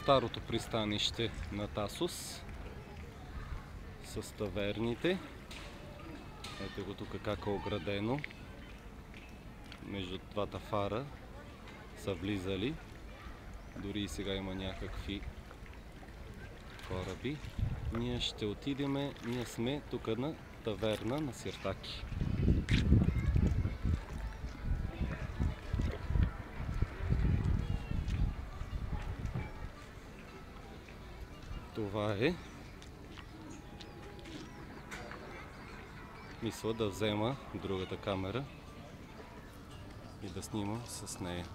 старото пристанище на Тасос с таверните. Ето го тук как е оградено. Между двата фара са влизали. Дори и сега има някакви кораби. Ние ще отидеме, ние сме тук на таверна на Сиртаки. Това е. Мисля да взема другата камера и да снимам с нея.